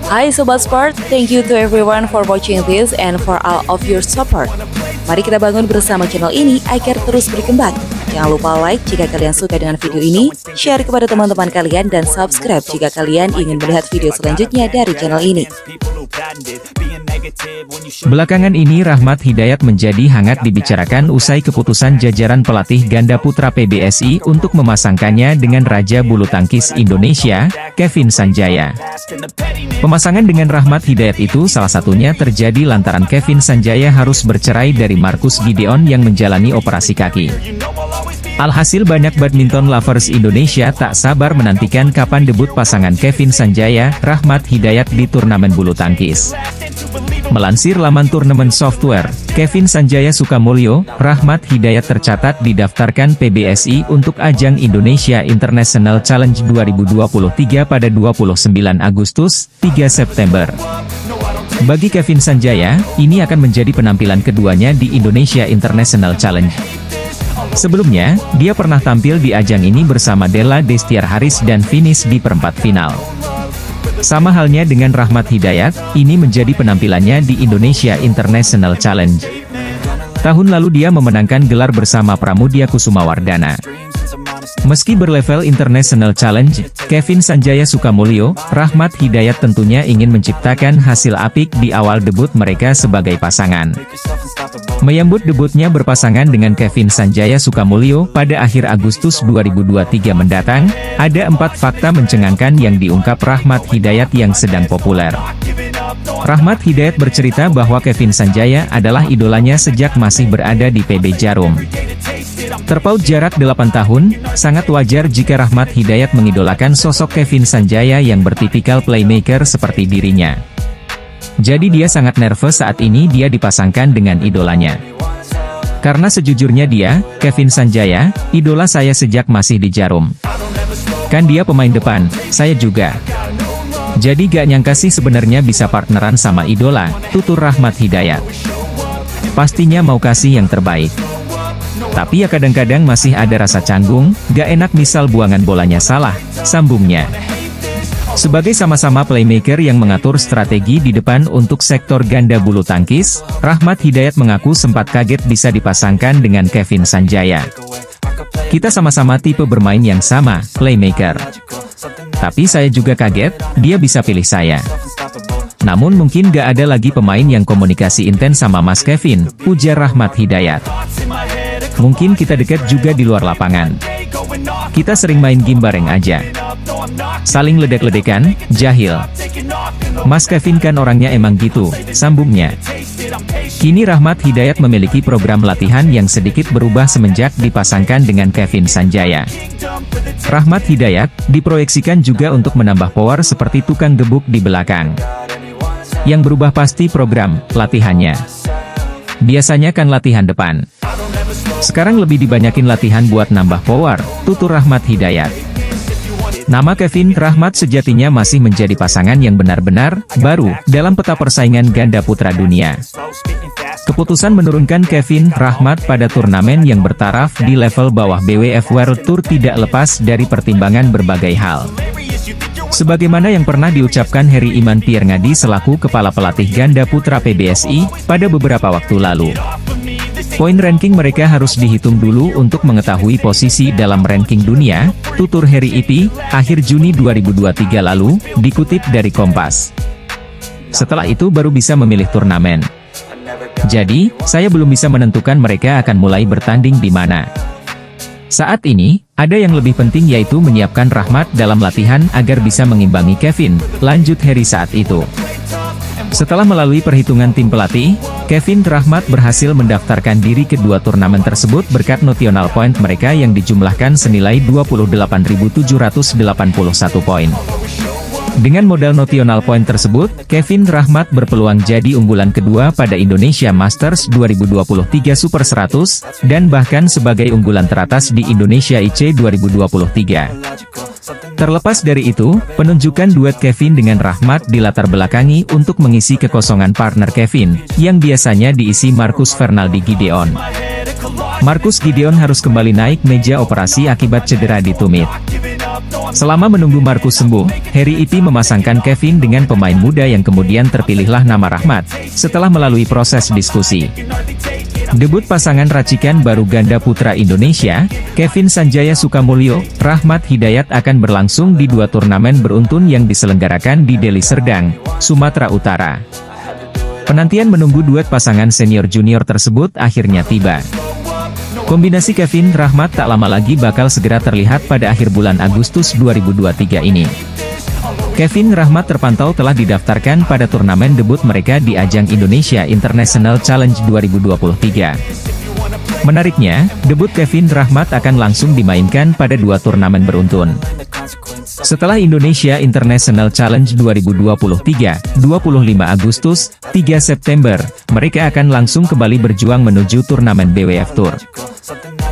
Hai Sobat Sport, thank you to everyone for watching this and for all of your support. Mari kita bangun bersama channel ini agar terus berkembang. Jangan lupa like jika kalian suka dengan video ini, share kepada teman-teman kalian, dan subscribe jika kalian ingin melihat video selanjutnya dari channel ini. Belakangan ini Rahmat Hidayat menjadi hangat dibicarakan usai keputusan jajaran pelatih ganda putra PBSI untuk memasangkannya dengan Raja Bulu Tangkis Indonesia, Kevin Sanjaya. Pemasangan dengan Rahmat Hidayat itu salah satunya terjadi lantaran Kevin Sanjaya harus bercerai dari Marcus Gideon yang menjalani operasi kaki. Alhasil banyak badminton lovers Indonesia tak sabar menantikan kapan debut pasangan Kevin Sanjaya, Rahmat Hidayat di turnamen bulu tangkis. Melansir laman turnamen software, Kevin Sanjaya Sukamulyo, Rahmat Hidayat tercatat didaftarkan PBSI untuk ajang Indonesia International Challenge 2023 pada 29 Agustus, 3 September. Bagi Kevin Sanjaya, ini akan menjadi penampilan keduanya di Indonesia International Challenge. Sebelumnya, dia pernah tampil di ajang ini bersama Della Destiar Haris dan finish di perempat final. Sama halnya dengan Rahmat Hidayat, ini menjadi penampilannya di Indonesia International Challenge. Tahun lalu dia memenangkan gelar bersama Pramudia Kusumawardana. Meski berlevel International Challenge, Kevin Sanjaya Sukamulyo, Rahmat Hidayat tentunya ingin menciptakan hasil apik di awal debut mereka sebagai pasangan. Menyambut debutnya berpasangan dengan Kevin Sanjaya Sukamulyo pada akhir Agustus 2023 mendatang, ada 4 fakta mencengangkan yang diungkap Rahmat Hidayat yang sedang populer. Rahmat Hidayat bercerita bahwa Kevin Sanjaya adalah idolanya sejak masih berada di PB Jarum. Terpaut jarak 8 tahun, sangat wajar jika Rahmat Hidayat mengidolakan sosok Kevin Sanjaya yang bertipikal playmaker seperti dirinya. Jadi dia sangat nervous saat ini dia dipasangkan dengan idolanya. Karena sejujurnya dia, Kevin Sanjaya, idola saya sejak masih di Jarum. Kan dia pemain depan, saya juga. Jadi gak nyangka sih sebenarnya bisa partneran sama idola, tutur Rahmat Hidayat. Pastinya mau kasih yang terbaik. Tapi ya kadang-kadang masih ada rasa canggung, gak enak misal buangan bolanya salah, sambungnya. Sebagai sama-sama playmaker yang mengatur strategi di depan untuk sektor ganda bulu tangkis, Rahmat Hidayat mengaku sempat kaget bisa dipasangkan dengan Kevin Sanjaya. Kita sama-sama tipe bermain yang sama, playmaker. Tapi saya juga kaget, dia bisa pilih saya. Namun mungkin gak ada lagi pemain yang komunikasi intens sama Mas Kevin, ujar Rahmat Hidayat. Mungkin kita dekat juga di luar lapangan. Kita sering main game bareng aja. Saling ledek-ledekan, jahil. Mas Kevin kan orangnya emang gitu, sambungnya. Kini Rahmat Hidayat memiliki program latihan yang sedikit berubah semenjak dipasangkan dengan Kevin Sanjaya. Rahmat Hidayat diproyeksikan juga untuk menambah power seperti tukang gebuk di belakang. Yang berubah pasti program latihannya. Biasanya kan latihan depan. Sekarang lebih dibanyakin latihan buat nambah power, tutur Rahmat Hidayat. Nama Kevin Rahmat sejatinya masih menjadi pasangan yang benar-benar baru dalam peta persaingan ganda putra dunia. Keputusan menurunkan Kevin Rahmat pada turnamen yang bertaraf di level bawah BWF World Tour tidak lepas dari pertimbangan berbagai hal. Sebagaimana yang pernah diucapkan Heri Iman Pierngadi selaku Kepala Pelatih Ganda Putra PBSI pada beberapa waktu lalu. Poin ranking mereka harus dihitung dulu untuk mengetahui posisi dalam ranking dunia, tutur Heri IP, akhir Juni 2023 lalu, dikutip dari Kompas. Setelah itu baru bisa memilih turnamen. Jadi, saya belum bisa menentukan mereka akan mulai bertanding di mana. Saat ini, ada yang lebih penting yaitu menyiapkan Rahmat dalam latihan agar bisa mengimbangi Kevin, lanjut Heri saat itu. Setelah melalui perhitungan tim pelatih, Kevin Rahmat berhasil mendaftarkan diri ke dua turnamen tersebut berkat notional point mereka yang dijumlahkan senilai 28.781 poin. Dengan modal notional point tersebut, Kevin Rahmat berpeluang jadi unggulan kedua pada Indonesia Masters 2023 Super 100, dan bahkan sebagai unggulan teratas di Indonesia IC 2023. Terlepas dari itu, penunjukan duet Kevin dengan Rahmat dilatar belakangi untuk mengisi kekosongan partner Kevin, yang biasanya diisi Marcus Fernaldi Gideon. Marcus Gideon harus kembali naik meja operasi akibat cedera di tumit. Selama menunggu Marcus sembuh, Harry Ipi memasangkan Kevin dengan pemain muda yang kemudian terpilihlah nama Rahmat, setelah melalui proses diskusi. Debut pasangan racikan baru ganda putra Indonesia, Kevin Sanjaya Sukamulyo, Rahmat Hidayat akan berlangsung di 2 turnamen beruntun yang diselenggarakan di Deli Serdang, Sumatera Utara. Penantian menunggu duet pasangan senior-junior tersebut akhirnya tiba. Kombinasi Kevin Rahmat tak lama lagi bakal segera terlihat pada akhir bulan Agustus 2023 ini. Kevin Rahmat terpantau telah didaftarkan pada turnamen debut mereka di ajang Indonesia International Challenge 2023. Menariknya, debut Kevin Rahmat akan langsung dimainkan pada 2 turnamen beruntun. Setelah Indonesia International Challenge 2023, 25 Agustus, 3 September, mereka akan langsung kembali berjuang menuju turnamen BWF Tour.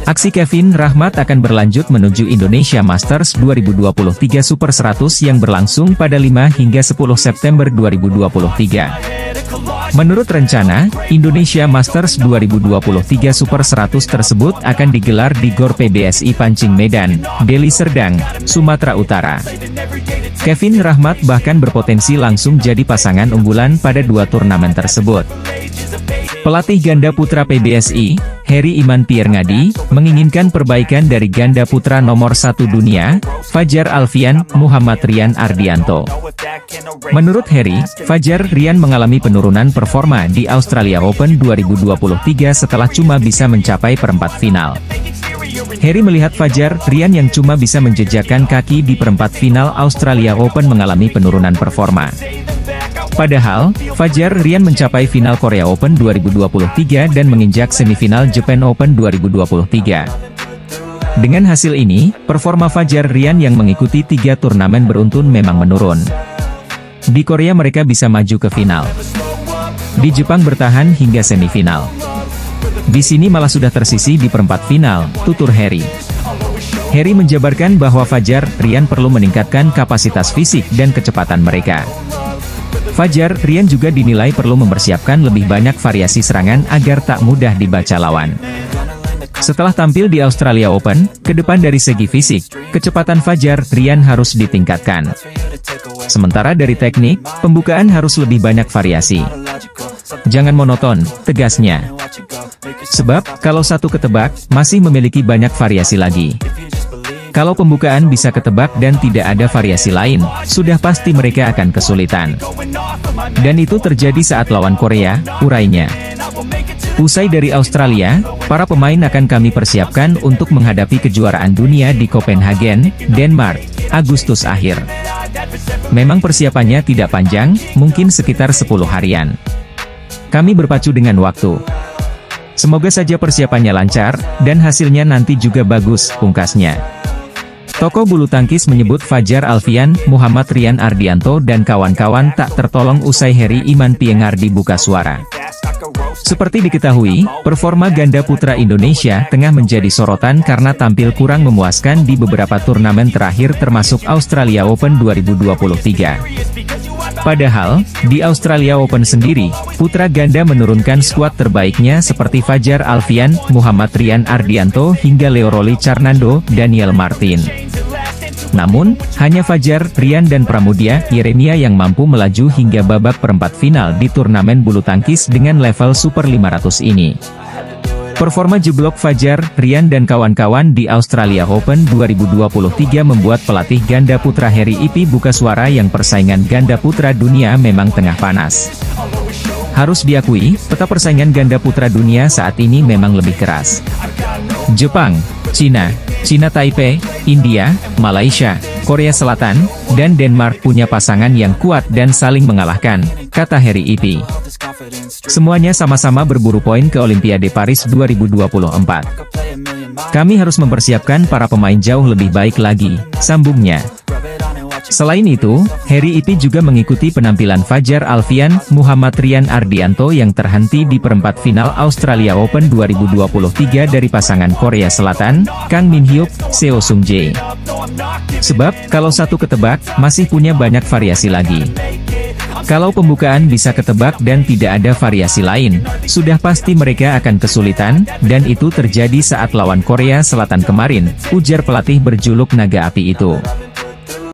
Aksi Kevin Rahmat akan berlanjut menuju Indonesia Masters 2023 Super 100 yang berlangsung pada 5 hingga 10 September 2023. Menurut rencana, Indonesia Masters 2023 Super 100 tersebut akan digelar di GOR PBSI Pancing Medan, Deli Serdang, Sumatera Utara. Kevin Rahmat bahkan berpotensi langsung jadi pasangan unggulan pada 2 turnamen tersebut. Pelatih ganda putra PBSI, Harry Iman Pierngadi, menginginkan perbaikan dari ganda putra nomor 1 dunia, Fajar Alfian Muhammad Rian Ardianto. Menurut Harry, Fajar Rian mengalami penurunan performa di Australia Open 2023 setelah cuma bisa mencapai perempat final. Harry melihat Fajar Rian yang cuma bisa menjejakkan kaki di perempat final Australia Open mengalami penurunan performa. Padahal, Fajar Rian mencapai final Korea Open 2023 dan menginjak semifinal Japan Open 2023. Dengan hasil ini, performa Fajar Rian yang mengikuti 3 turnamen beruntun memang menurun. Di Korea mereka bisa maju ke final. Di Jepang bertahan hingga semifinal. Di sini malah sudah tersisih di perempat final, tutur Harry. Harry menjabarkan bahwa Fajar Rian perlu meningkatkan kapasitas fisik dan kecepatan mereka. Fajar Rian juga dinilai perlu mempersiapkan lebih banyak variasi serangan agar tak mudah dibaca lawan. Setelah tampil di Australia Open, ke depan dari segi fisik, kecepatan Fajar Rian harus ditingkatkan. Sementara dari teknik, pembukaan harus lebih banyak variasi. Jangan monoton, tegasnya. Sebab, kalau satu ketebak, masih memiliki banyak variasi lagi. Kalau pembukaan bisa ketebak dan tidak ada variasi lain, sudah pasti mereka akan kesulitan. Dan itu terjadi saat lawan Korea, urainya. Usai dari Australia, para pemain akan kami persiapkan untuk menghadapi kejuaraan dunia di Copenhagen, Denmark, Agustus akhir. Memang persiapannya tidak panjang, mungkin sekitar 10 harian. Kami berpacu dengan waktu. Semoga saja persiapannya lancar, dan hasilnya nanti juga bagus, pungkasnya. Tokoh bulu tangkis menyebut Fajar Alfian Muhammad Rian Ardianto dan kawan-kawan tak tertolong usai Harry Iman Pierngadi buka suara. Seperti diketahui, performa ganda putra Indonesia tengah menjadi sorotan karena tampil kurang memuaskan di beberapa turnamen terakhir termasuk Australia Open 2023. Padahal, di Australia Open sendiri, putra ganda menurunkan skuad terbaiknya seperti Fajar Alfian Muhammad Rian Ardianto hingga Leoroli Carnando Daniel Martin. Namun, hanya Fajar Rian dan Pramudia Yeremia yang mampu melaju hingga babak perempat final di turnamen bulu tangkis dengan level Super 500 ini. Performa jeblok Fajar Rian dan kawan-kawan di Australia Open 2023 membuat pelatih ganda putra Harry Ipi buka suara yang persaingan ganda putra dunia memang tengah panas. Harus diakui, peta persaingan ganda putra dunia saat ini memang lebih keras. Jepang, Cina Taipei, India, Malaysia, Korea Selatan, dan Denmark punya pasangan yang kuat dan saling mengalahkan, kata Harry Ipi. Semuanya sama-sama berburu poin ke Olimpiade Paris 2024. Kami harus mempersiapkan para pemain jauh lebih baik lagi, sambungnya. Selain itu, Harry Ipi juga mengikuti penampilan Fajar Alfian Muhammad Rian Ardianto yang terhenti di perempat final Australia Open 2023 dari pasangan Korea Selatan, Kang Min Hyuk, Seo Sung Jae. Sebab, kalau satu ketebak, masih punya banyak variasi lagi. Kalau pembukaan bisa ketebak dan tidak ada variasi lain, sudah pasti mereka akan kesulitan, dan itu terjadi saat lawan Korea Selatan kemarin, ujar pelatih berjuluk Naga Api itu.